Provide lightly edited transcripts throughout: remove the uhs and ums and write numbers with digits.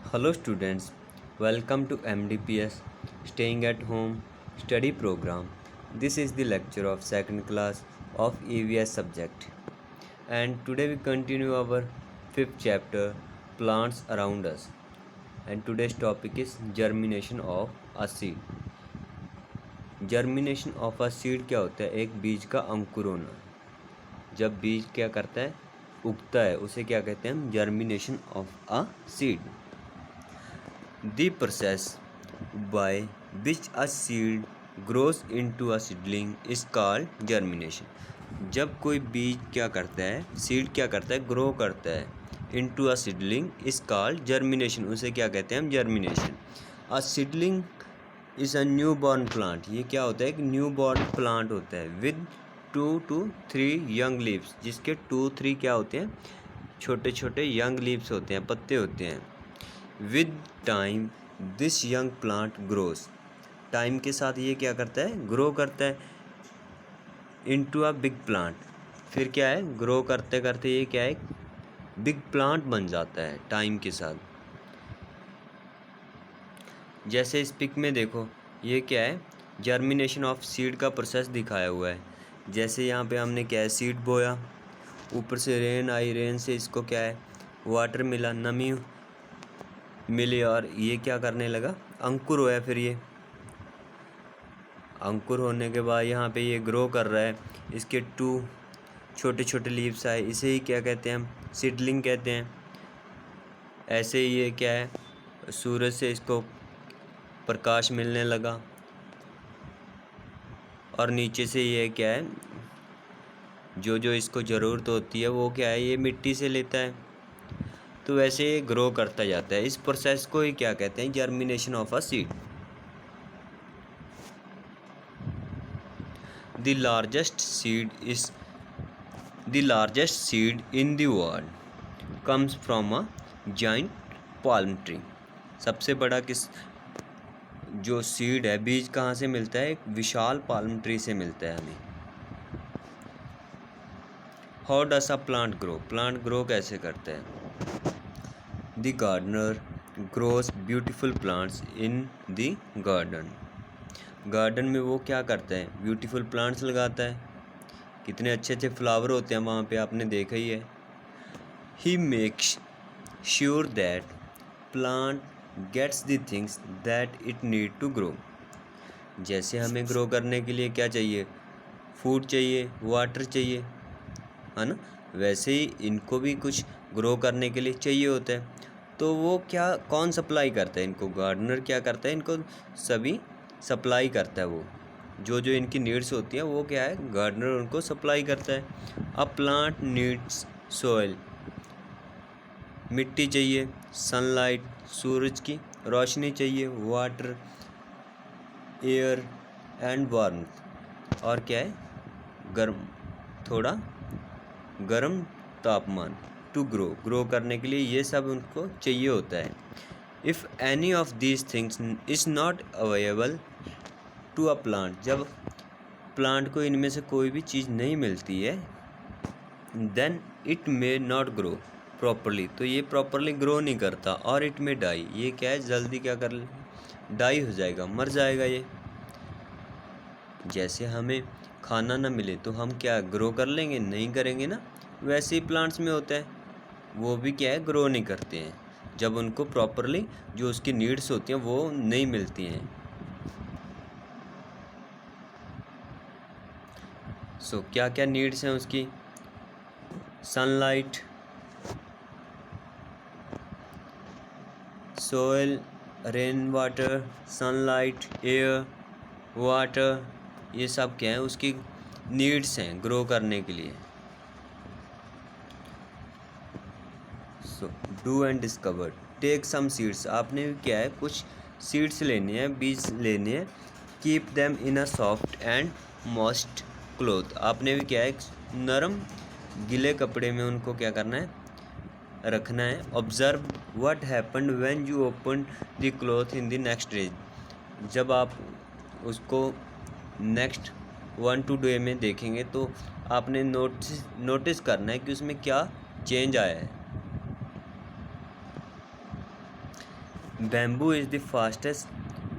Hello students, welcome to MDPS Staying at Home Study Program. This is the lecture of second class of EVS subject. And today we continue our fifth chapter, Plants Around Us. And today's topic is germination of a seed. Germination of a seed क्या होता है? एक बीज का अंकुर होना। जब बीज क्या करता है, उगता है, उसे क्या कहते हैं हम? Germination of a seed. The process by which a seed grows into a seedling is called germination. जब कोई बीज क्या करता है, सीड क्या करता है, ग्रो करता है, into a seedling is called germination. उसे क्या कहते हैं हम? Germination. A seedling is a newborn plant. ये क्या होता है? एक न्यूबॉर्न प्लांट होता है with 2 to 3 young leaves, जिसके 2-3 क्या होते हैं? छोटे छोटे यंग लीव्स होते हैं, पत्ते होते हैं। With time this young plant grows. Time के साथ ये क्या करता है? ग्रो करता है इनटू अ बिग प्लांट। फिर क्या है? ग्रो करते करते ये क्या है? बिग प्लांट बन जाता है टाइम के साथ। जैसे इस पिक में देखो, ये क्या है? जर्मिनेशन ऑफ सीड का प्रोसेस दिखाया हुआ है। जैसे यहाँ पे हमने क्या है? सीड बोया, ऊपर से रेन आई, रेन से इसको क्या है? वाटर मिला, नमी मिली, और ये क्या करने लगा? अंकुर होया। फिर ये अंकुर होने के बाद यहाँ पे ये ग्रो कर रहा है, इसके 2 छोटे छोटे लीव्स आए, इसे ही क्या कहते हैं हम? सीडलिंग कहते हैं। ऐसे ही ये क्या है? सूरज से इसको प्रकाश मिलने लगा, और नीचे से ये क्या है? जो जो इसको ज़रूरत होती है वो क्या है? ये मिट्टी से लेता है। तो वैसे ये ग्रो करता जाता है। इस प्रोसेस को ही क्या कहते हैं? Germination of a seed. The largest seed in the world comes from a giant palm tree. सबसे बड़ा जो सीड है, बीज कहाँ से मिलता है? एक विशाल पाल्म ट्री से मिलता है हमें। How does a plant grow? Plant grow कैसे करता है? The gardener grows beautiful plants in the garden. Garden में वो क्या करता है? ब्यूटीफुल प्लांट्स लगाता है। कितने अच्छे अच्छे फ्लावर होते हैं वहाँ पे, आपने देखा ही है। He makes sure that plant gets the things that it need to grow. जैसे हमें ग्रो करने के लिए क्या चाहिए? फूड चाहिए, वाटर चाहिए, है ना? वैसे ही इनको भी कुछ ग्रो करने के लिए चाहिए होता है। तो वो क्या, कौन सप्लाई करता है इनको? गार्डनर क्या करता है? इनको सभी सप्लाई करता है। वो जो जो इनकी नीड्स होती हैं वो क्या है? गार्डनर उनको सप्लाई करता है। अ प्लांट नीड्स सोइल, मिट्टी चाहिए, सनलाइट, सूरज की रोशनी चाहिए, वाटर, एयर एंड वार्मथ, और क्या है? गर्म, थोड़ा गर्म तापमान। टू ग्रो करने के लिए ये सब उनको चाहिए होता है। If any of these things is not available to a plant, जब प्लांट को इनमें से कोई भी चीज़ नहीं मिलती है, then it may not grow properly, तो ये प्रॉपरली ग्रो नहीं करता। और इट मे डाई, ये क्या है? जल्दी क्या कर डाई हो जाएगा, मर जाएगा ये। जैसे हमें खाना ना मिले तो हम क्या ग्रो कर लेंगे? नहीं करेंगे ना। वैसे ही प्लांट्स में होता है, वो भी क्या है? ग्रो नहीं करते हैं जब उनको प्रॉपरली जो उसकी नीड्स होती हैं वो नहीं मिलती हैं। सो क्या क्या नीड्स हैं उसकी? Sunlight, soil, rain water, sunlight, air, water, ये सब क्या है? उसकी नीड्स हैं ग्रो करने के लिए। So do and discover, take some seeds, आपने क्या है? कुछ सीड्स लेने हैं, बीज लेने हैं। Keep them in a soft and moist cloth, आपने भी क्या है? नरम गीले कपड़े में उनको क्या करना है? रखना है। Observe what happened when you open the cloth in the next day, जब आप उसको नेक्स्ट 1-2 डे में देखेंगे तो आपने नोटिस करना है कि उसमें क्या चेंज आया है। Bamboo is the fastest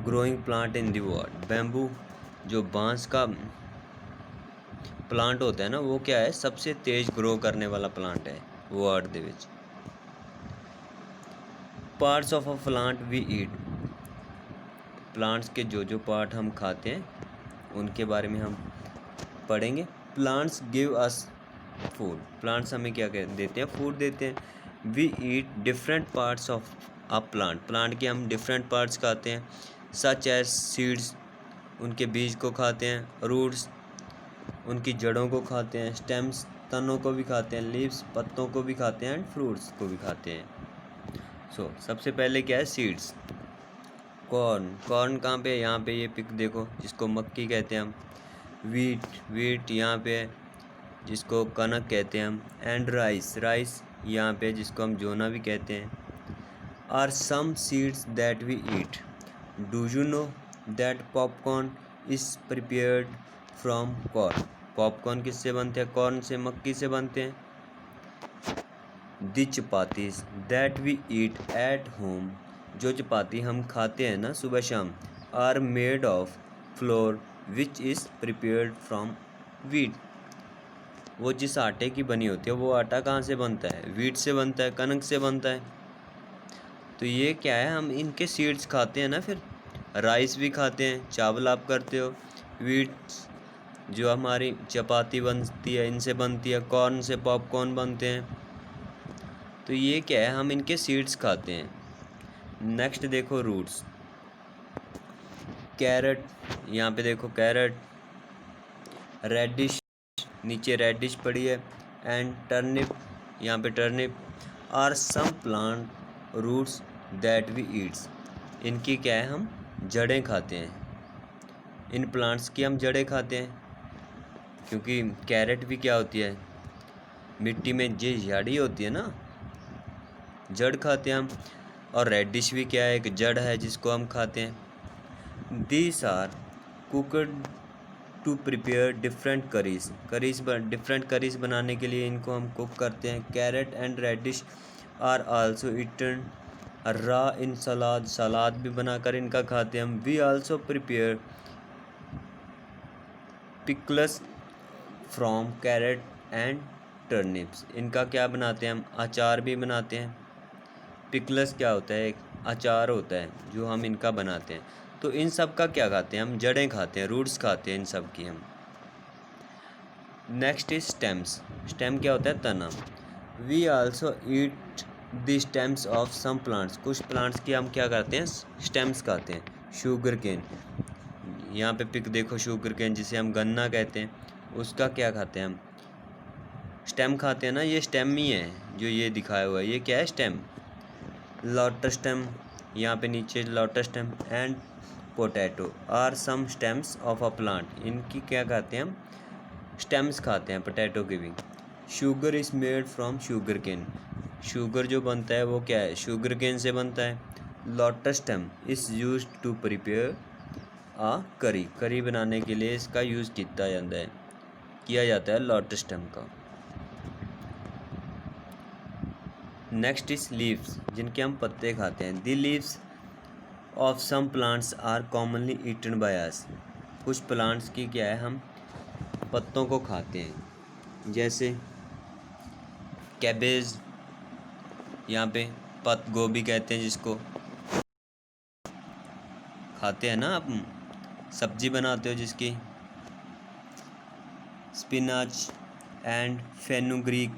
growing plant in the world. Bamboo जो बांस का प्लांट होता है ना, वो क्या है, सबसे तेज ग्रो करने वाला प्लांट है वर्ल्ड ਦੇ ਵਿੱਚ। Parts of a plant we eat. Plants के जो जो पार्ट हम खाते हैं उनके बारे में हम पढ़ेंगे। Plants give us food. Plants हमें क्या देते हैं, फूड देते हैं। We eat different parts of a plant. Plant के हम डिफरेंट पार्ट्स खाते हैं, सच एज सीड्स, उनके बीज को खाते हैं, रूट्स, उनकी जड़ों को खाते हैं, स्टेम्स, तनों को भी खाते हैं, लीव्स, पत्तों को भी खाते हैं, एंड फ्रूट्स को भी खाते हैं। सबसे पहले क्या है, सीड्स। कॉर्न। कॉर्न कहाँ पे है, यहाँ पे ये पिक देखो, जिसको मक्की कहते हैं हम। वीट। वीट यहाँ पे है, जिसको कनक कहते हैं हम। And rice. राइस यहाँ पे, जिसको हम जोना भी कहते हैं। Are some seeds that we eat. Do you know that popcorn is prepared from corn. Popcorn किससे बनते हैं, कॉर्न से, मक्की से बनते हैं। The chapatis that we eat at home. जो चपाती हम खाते हैं ना सुबह शाम, are made of flour which is prepared from wheat. वो जिस आटे की बनी होती है, वो आटा कहाँ से बनता है, वीट से बनता है, कनक से बनता है। तो ये क्या है, हम इनके सीड्स खाते हैं ना। फिर राइस भी खाते हैं, चावल आप करते हो। वीट जो हमारी चपाती बनती है, इनसे बनती है। कॉर्न से पॉपकॉर्न बनते हैं। तो ये क्या है, हम इनके सीड्स खाते हैं। नेक्स्ट देखो, रूट्स। कैरेट, यहाँ पे देखो कैरेट। रेडिश, नीचे रेडिश पड़ी है। एंड टर्निप, यहाँ पे turnip. Are some plant roots that we eats. इनकी क्या है, हम जड़ें खाते हैं। इन प्लांट्स की हम जड़ें खाते हैं, क्योंकि कैरेट भी क्या होती है, मिट्टी में जो जड़ी होती है ना, जड़ खाते हैं हम। और रेडिश भी क्या है, एक जड़ है जिसको हम खाते हैं। These are cooked to prepare different curries. Different curries बनाने के लिए इनको हम कुक करते हैं। Carrot and radish are also eaten raw in सलाद। सलाद भी बनाकर इनका खाते हैं हम। We also prepare pickles from carrot and turnips. इनका क्या बनाते हैं हम, अचार भी बनाते हैं। पिकल्स क्या होता है, एक अचार होता है जो हम इनका बनाते हैं। तो इन सब का क्या खाते हैं हम, जड़ें खाते हैं, रूट्स खाते हैं इन सब की हम। Next is stems. स्टेम क्या होता है, तना। We also eat the stems of some plants. कुछ प्लांट्स की हम क्या करते हैं, स्टेम्स खाते हैं। शुगर केन, यहाँ पे पिक देखो, शुगर केन जिसे हम गन्ना कहते हैं, उसका क्या खाते हैं हम, स्टेम खाते हैं ना। ये स्टेम ही है जो ये दिखाया हुआ है, ये क्या है, स्टेम। लोटस स्टेम, यहाँ पे नीचे lotus stem. And potato are some stems of a plant. इनकी क्या खाते हैं हम, स्टेम्स खाते हैं, पोटैटो की भी। Sugar is made from sugarcane. Sugar जो बनता है वो क्या है, शुगर केन से बनता है। Lotus stem is use to prepare a curry. Curry बनाने के लिए इसका यूज़ किया जाता है लोटस स्टेम का। नेक्स्ट इज लीव्स, जिनके हम पत्ते खाते हैं। The leaves of some plants are commonly eaten by us. कुछ प्लांट्स की क्या है, हम पत्तों को खाते हैं, जैसे कैबेज, यहाँ पे पत्त गोभी कहते हैं जिसको, खाते हैं ना आप, सब्जी बनाते हो जिसकी। स्पिनाच एंड फेनुग्रीक,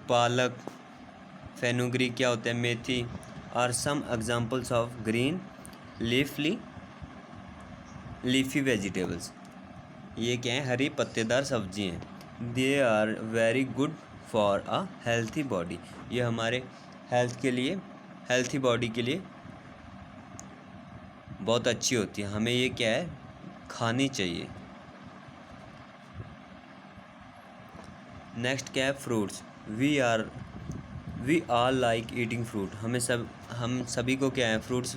पालक। फेनुग्रीक क्या होता है, मेथी। Are some examples of green leafy vegetables. ये क्या है, हरी पत्तेदार सब्जी हैं। They are very good for a healthy body. ये हमारे हेल्थी बॉडी के लिए बहुत अच्छी होती है। हमें ये क्या है, खानी चाहिए। नेक्स्ट क्या है, fruits. We are like eating fruit. हम सभी को क्या है, फ्रूट्स